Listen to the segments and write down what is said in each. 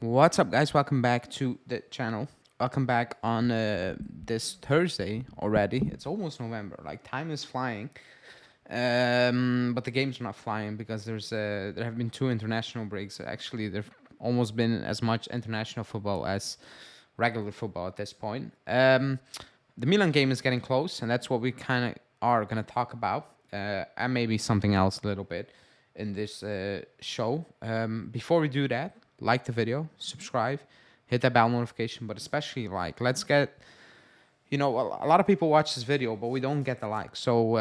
What's up, guys? Welcome back to the channel. Welcome back on this Thursday already. It's almost November. Like, time is flying. But the games are not flying because there have been two international breaks. Actually, there've almost been as much international football as regular football at this point. The Milan game is getting close, and that's what we kind of are going to talk about, and maybe something else a little bit in this show. Before we do that, like the video, subscribe, hit that bell notification, but especially like, let's get, a lot of people watch this video, but we don't get the likes. So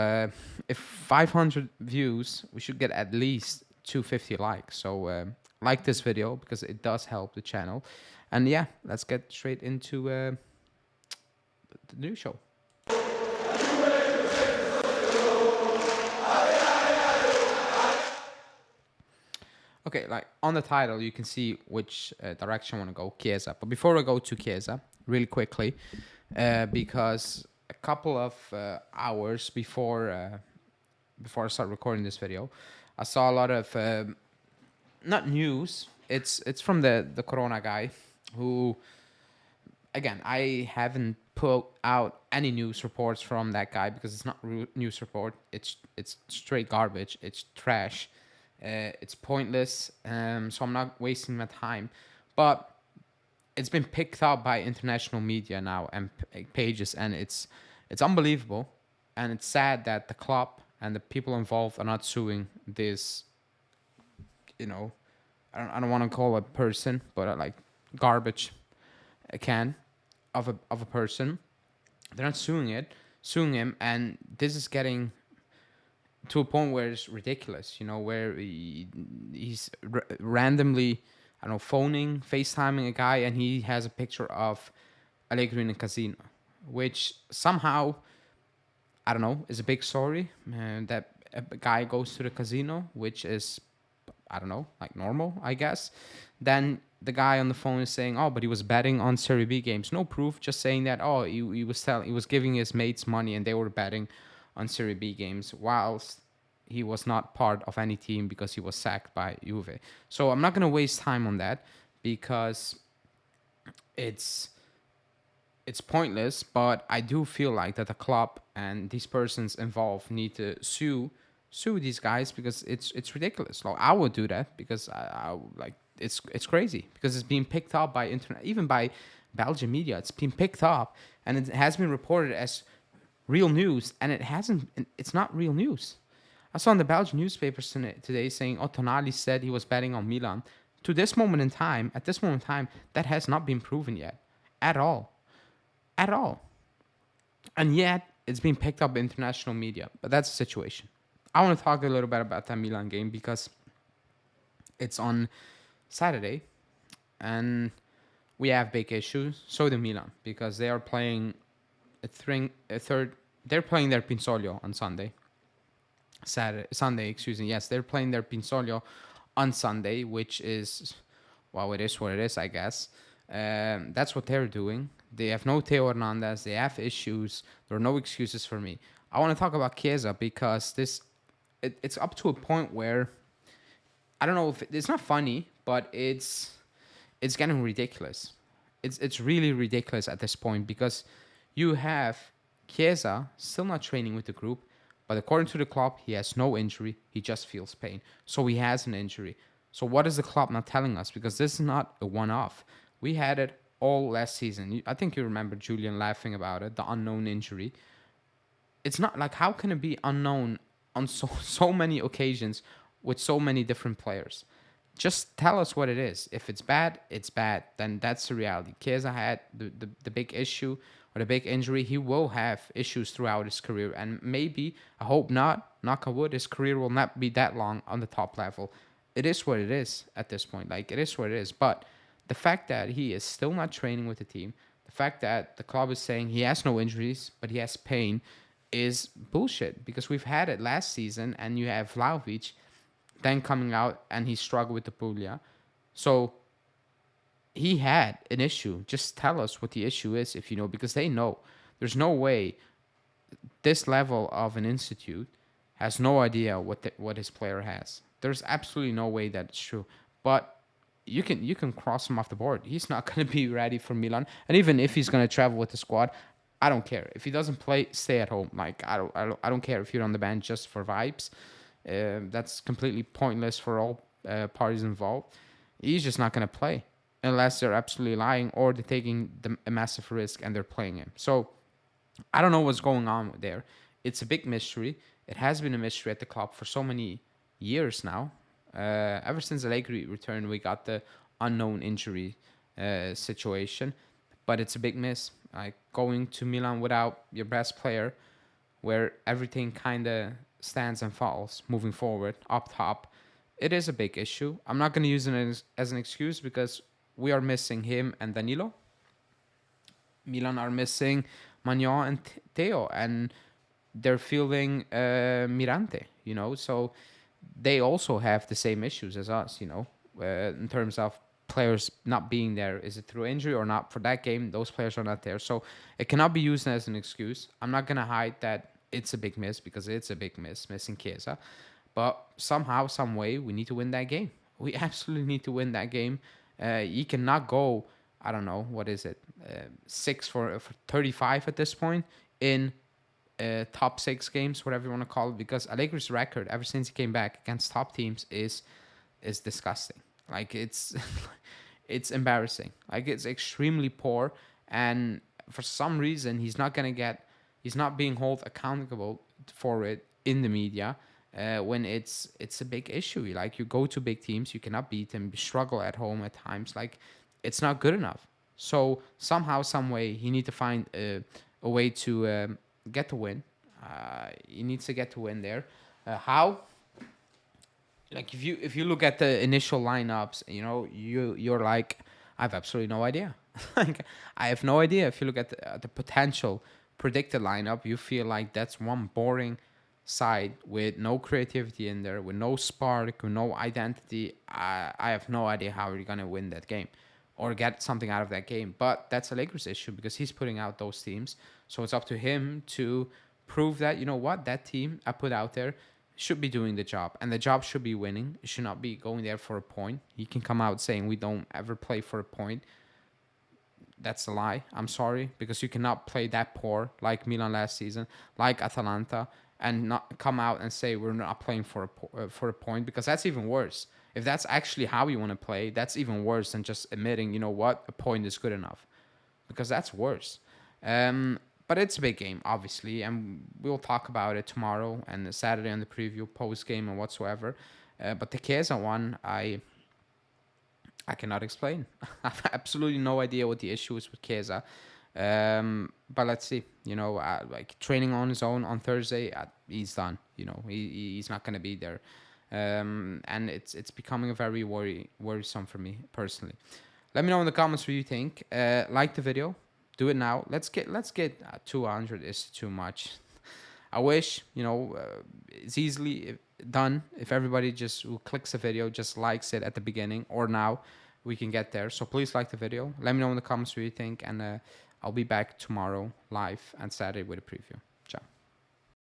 if 500 views, we should get at least 250 likes. So like this video because it does help the channel. And yeah, let's get straight into the new show. Okay, like on the title, you can see which direction I want to go, Chiesa. But before I go to Chiesa, really quickly, because a couple of hours before I start recording this video, I saw a lot of not news. It's from the Corona guy, who, again, I haven't put out any news reports from that guy because it's not news report. It's straight garbage. It's trash. It's pointless. So I'm not wasting my time. But it's been picked up by international media now and pages, and it's unbelievable, and it's sad that the club and the people involved are not suing this. I don't want to call a person, but like garbage can of a person. They're not suing him, and this is getting to a point where it's ridiculous. Where he's randomly, I don't know, phoning, FaceTiming a guy, and he has a picture of Allegri in a casino, which somehow, I don't know, is a big story. That a guy goes to the casino, which is, I don't know, like normal, I guess. Then the guy on the phone is saying, "Oh, but he was betting on Serie B games." No proof, just saying that. Oh, he was giving his mates money, and they were betting on Serie B games, whilst he was not part of any team because he was sacked by Juve. So I'm not gonna waste time on that because it's pointless. But I do feel like that the club and these persons involved need to sue these guys because it's ridiculous. Like, I would do that because I like, it's crazy because it's being picked up by internet, even by Belgian media. It's been picked up and it has been reported as real news, and it hasn't. It's not real news. I saw in the Belgian newspapers today saying, "Oh, Tonali said he was betting on Milan." To this moment in time, at this moment in time, that has not been proven yet, at all, at all, and yet it's being picked up by international media. But that's the situation. I want to talk a little bit about that Milan game because it's on Saturday, and we have big issues. So do Milan because they are playing a third. They're playing their Pinsoglio on Sunday. Sunday, excuse me. Yes, they're playing their Pinsoglio on Sunday, which is, well, it is what it is, I guess. That's what they're doing. They have no Theo Hernandez. They have issues. There are no excuses for me. I want to talk about Chiesa because it's up to a point where I don't know if it's not funny, but it's getting ridiculous. It's really ridiculous at this point because you have Chiesa still not training with the group, but according to the club, he has no injury. He just feels pain. So he has an injury. So what is the club not telling us? Because this is not a one-off. We had it all last season. I think you remember Julian laughing about it, the unknown injury. It's not like, how can it be unknown on so many occasions with so many different players? Just tell us what it is. If it's bad, it's bad. Then that's the reality. Chiesa had the big issue or the big injury. He will have issues throughout his career. And maybe, I hope not, knock on wood, his career will not be that long on the top level. It is what it is at this point. Like, it is what it is. But the fact that he is still not training with the team, the fact that the club is saying he has no injuries, but he has pain, is bullshit. Because we've had it last season, and you have Vlahovic then coming out and he struggled with the Puglia. So he had an issue. Just tell us what the issue is if you know, because they know. There's no way this level of an institute has no idea what his player has. There's absolutely no way that it's true. But you can cross him off the board. He's not going to be ready for Milan, and even if he's going to travel with the squad, I don't care if he doesn't play. Stay at home. Like I don't care if you're on the bench just for vibes. That's completely pointless for all parties involved. He's just not going to play unless they're absolutely lying or they're taking a massive risk and they're playing him. So I don't know what's going on there. It's a big mystery. It has been a mystery at the club for so many years now. Ever since Allegri returned, we got the unknown injury situation, but it's a big miss. Like going to Milan without your best player, where everything kind of stands and falls moving forward up top. It is a big issue. I'm not going to use it as an excuse because we are missing him and Danilo. Milan are missing Magnon and Theo, and they're fielding Mirante, so they also have the same issues as us, in terms of players not being there. Is it through injury or not? For that game, those players are not there. So it cannot be used as an excuse. I'm not going to hide that it's a big miss because it's a big miss, missing Chiesa. But somehow, some way, we need to win that game. We absolutely need to win that game. You cannot go, I don't know, what is it, 6 for 35 at this point in top 6 games, whatever you want to call it, because Allegri's record ever since he came back against top teams is disgusting. Like it's it's embarrassing. Like it's extremely poor, and for some reason he's not being held accountable for it in the media. When it's a big issue, like you go to big teams, you cannot beat them. You struggle at home at times. Like it's not good enough. So somehow, some way, he need to find a way to get the win. He needs to get to win there. How? Like if you look at the initial lineups, you're like, I have absolutely no idea. Like I have no idea. If you look at the potential predicted lineup, you feel like that's one boring side with no creativity in there, with no spark, with no identity. I have no idea how you're gonna win that game or get something out of that game. But that's Allegri's issue because he's putting out those teams. So it's up to him to prove that, that team I put out there should be doing the job. And the job should be winning. It should not be going there for a point. He can come out saying we don't ever play for a point. That's a lie. I'm sorry. Because you cannot play that poor like Milan last season, like Atalanta, and not come out and say we're not playing for a point, because that's even worse. If that's actually how you want to play, that's even worse than just admitting, a point is good enough, because that's worse. But it's a big game, obviously, and we'll talk about it tomorrow and Saturday on the preview, post game, and whatsoever. But the Chiesa one, I cannot explain. I have absolutely no idea what the issue is with Chiesa. But let's see. Like training on his own on Thursday, he's done. He's not going to be there. And it's becoming a very worrisome for me personally. Let me know in the comments what you think. Like the video, do it now. Let's get 200 is too much. I wish it's easily done if everybody just who clicks the video just likes it at the beginning or now. We can get there. So please like the video. Let me know in the comments what you think, and I'll be back tomorrow live and Saturday with a preview.